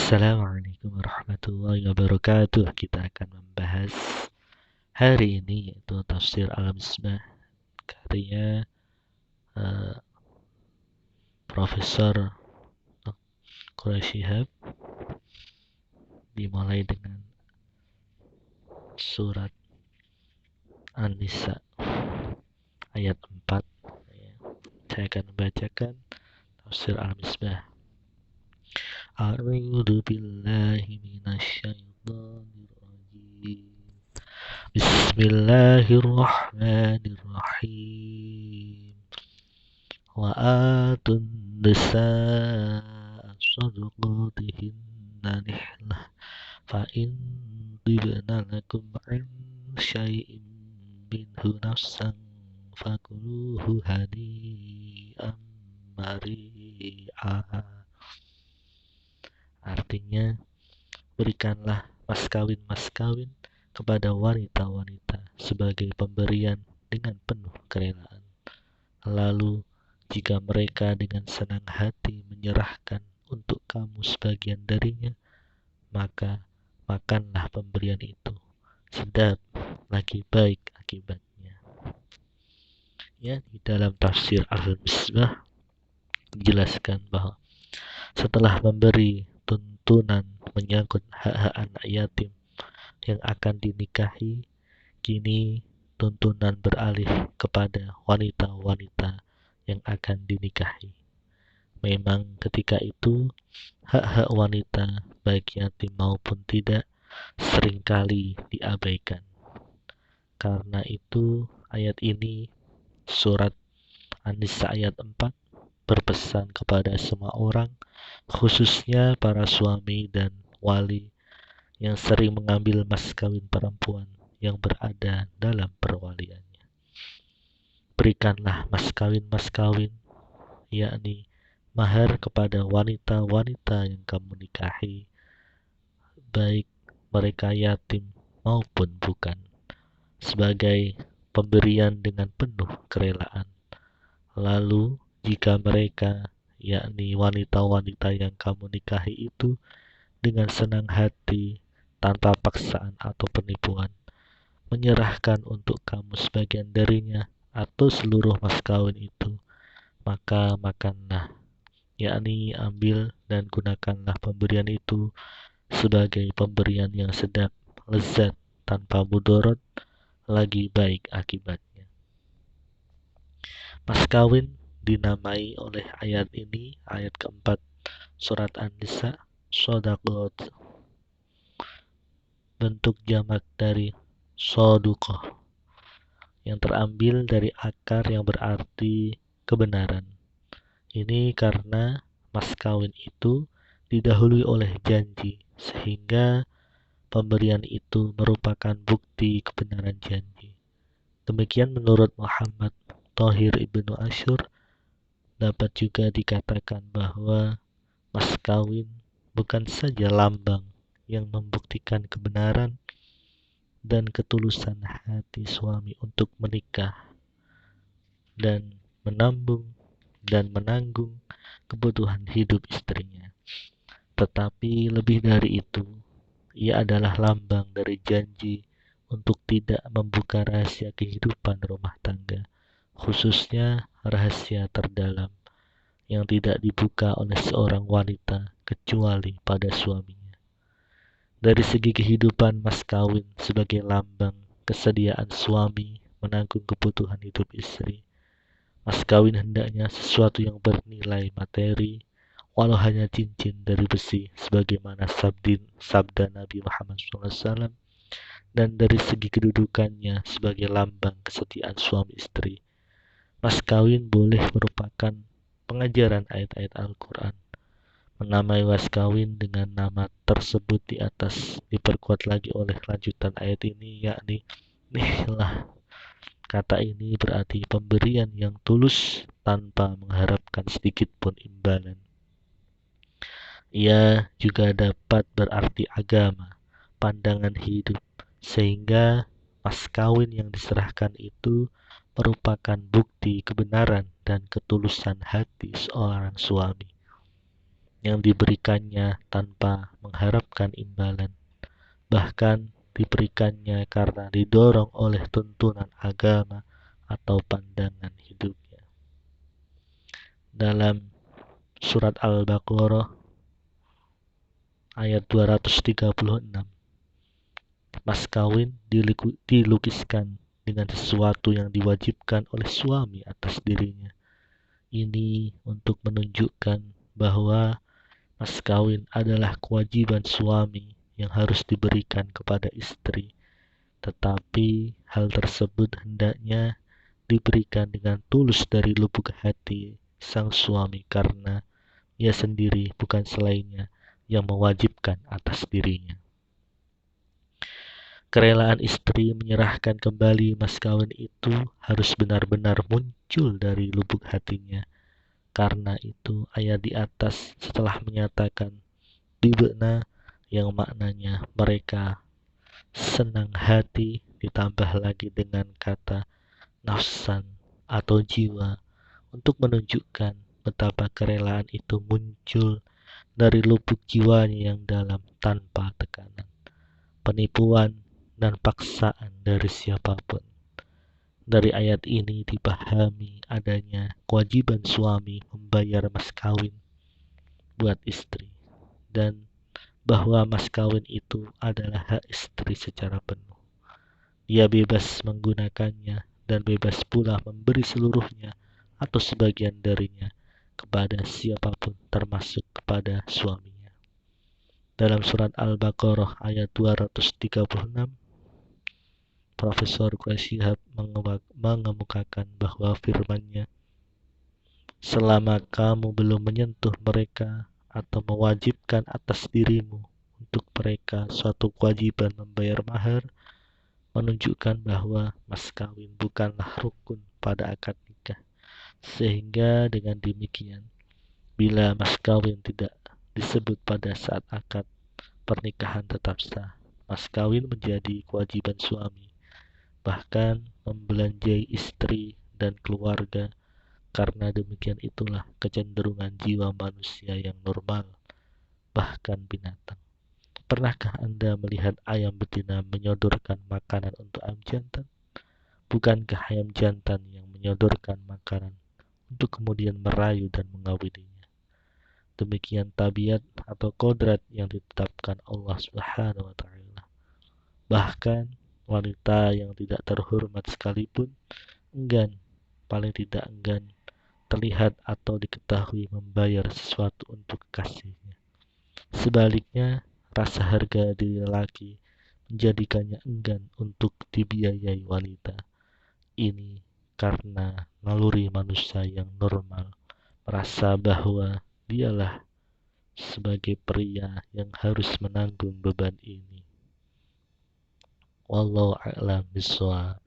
Assalamualaikum warahmatullahi wabarakatuh. Kita akan membahas hari ini yaitu tafsir Al-Misbah karya Profesor Quraisy Shihab, dimulai dengan surat An-Nisa ayat 4. Saya akan membacakan tafsir Al-Misbah. A'udzu billahi minasyaitonir rajim. Bismillahirrahmanirrahim. Wa atun nisaa sadaqatihinna nihlah fa in tibna lakum an syai'in minhu nafsan fakuluhu hani'an mari'a. Artinya, berikanlah mas kawin kepada wanita-wanita sebagai pemberian dengan penuh kerelaan. Lalu, jika mereka dengan senang hati menyerahkan untuk kamu sebagian darinya, maka makanlah pemberian itu. Sedap lagi baik akibatnya. Ya, di dalam tafsir Al-Misbah dijelaskan bahwa setelah memberi tuntunan menyangkut hak-hak anak yatim yang akan dinikahi, kini tuntunan beralih kepada wanita-wanita yang akan dinikahi. Memang ketika itu hak-hak wanita baik yatim maupun tidak seringkali diabaikan. Karena itu ayat ini, surat An-Nisa ayat 4, berpesan kepada semua orang, khususnya para suami dan wali yang sering mengambil mas kawin perempuan yang berada dalam perwaliannya. Berikanlah mas kawin, yakni mahar kepada wanita-wanita yang kamu nikahi, baik mereka yatim maupun bukan, sebagai pemberian dengan penuh kerelaan. Lalu jika mereka, yakni wanita-wanita yang kamu nikahi itu, dengan senang hati, tanpa paksaan atau penipuan, menyerahkan untuk kamu sebagian darinya atau seluruh mas kawin itu, maka makanlah, yakni ambil dan gunakanlah pemberian itu sebagai pemberian yang sedap, lezat, tanpa mudarat, lagi baik akibatnya. Mas kawin dinamai oleh ayat ini, ayat keempat surat An-Nisa, shadaqat, bentuk jamak dari shaduqah, yang terambil dari akar yang berarti kebenaran. Ini karena mas kawin itu didahului oleh janji, sehingga pemberian itu merupakan bukti kebenaran janji. Demikian menurut Muhammad Thahir Ibnu Ashur. Dapat juga dikatakan bahwa mas kawin bukan saja lambang yang membuktikan kebenaran dan ketulusan hati suami untuk menikah dan menanggung kebutuhan hidup istrinya, tetapi lebih dari itu, ia adalah lambang dari janji untuk tidak membuka rahasia kehidupan rumah tangga, khususnya rahasia terdalam yang tidak dibuka oleh seorang wanita kecuali pada suaminya. Dari segi kehidupan mas kawin sebagai lambang kesediaan suami menanggung kebutuhan hidup istri, mas kawin hendaknya sesuatu yang bernilai materi, walau hanya cincin dari besi, sebagaimana sabda Nabi Muhammad SAW. Dan dari segi kedudukannya sebagai lambang kesetiaan suami istri, mas kawin boleh merupakan pengajaran ayat-ayat Al-Quran. Menamai mas kawin dengan nama tersebut di atas diperkuat lagi oleh lanjutan ayat ini, yakni nihlah. Kata ini berarti pemberian yang tulus tanpa mengharapkan sedikit pun imbalan. Ia juga dapat berarti agama, pandangan hidup, sehingga mas kawin yang diserahkan itu merupakan bukti kebenaran dan ketulusan hati seorang suami. yang diberikannya tanpa mengharapkan imbalan, bahkan diberikannya karena didorong oleh tuntunan agama atau pandangan hidupnya. Dalam surat Al-Baqarah ayat 236, mas kawin dilukiskan dengan sesuatu yang diwajibkan oleh suami atas dirinya. Ini untuk menunjukkan bahwa mas kawin adalah kewajiban suami yang harus diberikan kepada istri, tetapi hal tersebut hendaknya diberikan dengan tulus dari lubuk hati sang suami, karena ia sendiri bukan selainnya yang mewajibkan atas dirinya. Kerelaan istri menyerahkan kembali mas kawin itu harus benar-benar muncul dari lubuk hatinya. Karena itu ayat di atas setelah menyatakan bibna yang maknanya mereka senang hati, ditambah lagi dengan kata nafsan atau jiwa untuk menunjukkan betapa kerelaan itu muncul dari lubuk jiwanya yang dalam tanpa tekanan, penipuan, dan paksaan dari siapapun. Dari ayat ini dipahami adanya kewajiban suami membayar mas kawin buat istri, dan bahwa mas kawin itu adalah hak istri secara penuh. Dia bebas menggunakannya dan bebas pula memberi seluruhnya atau sebagian darinya kepada siapapun, termasuk kepada suaminya. Dalam surat Al-Baqarah ayat 236, Profesor Quraish Shihab mengemukakan bahwa firman-Nya, selama kamu belum menyentuh mereka atau mewajibkan atas dirimu untuk mereka suatu kewajiban membayar mahar, menunjukkan bahwa mas kawin bukanlah rukun pada akad nikah. Sehingga dengan demikian, bila mas kawin tidak disebut pada saat akad, pernikahan tetap sah. Mas kawin menjadi kewajiban suami, bahkan membelanjai istri dan keluarga, karena demikian itulah kecenderungan jiwa manusia yang normal, bahkan binatang. Pernahkah Anda melihat ayam betina menyodorkan makanan untuk ayam jantan? Bukankah ayam jantan yang menyodorkan makanan untuk kemudian merayu dan mengawininya? Demikian tabiat atau kodrat yang ditetapkan Allah Subhanahu wa Ta'ala. Bahkan wanita yang tidak terhormat sekalipun enggan, paling tidak enggan, terlihat atau diketahui membayar sesuatu untuk kasihnya. Sebaliknya, rasa harga diri lelaki menjadikannya enggan untuk dibiayai wanita. Ini karena naluri manusia yang normal merasa bahwa dialah sebagai pria yang harus menanggung beban ini. Wallahu a'lam bishawab.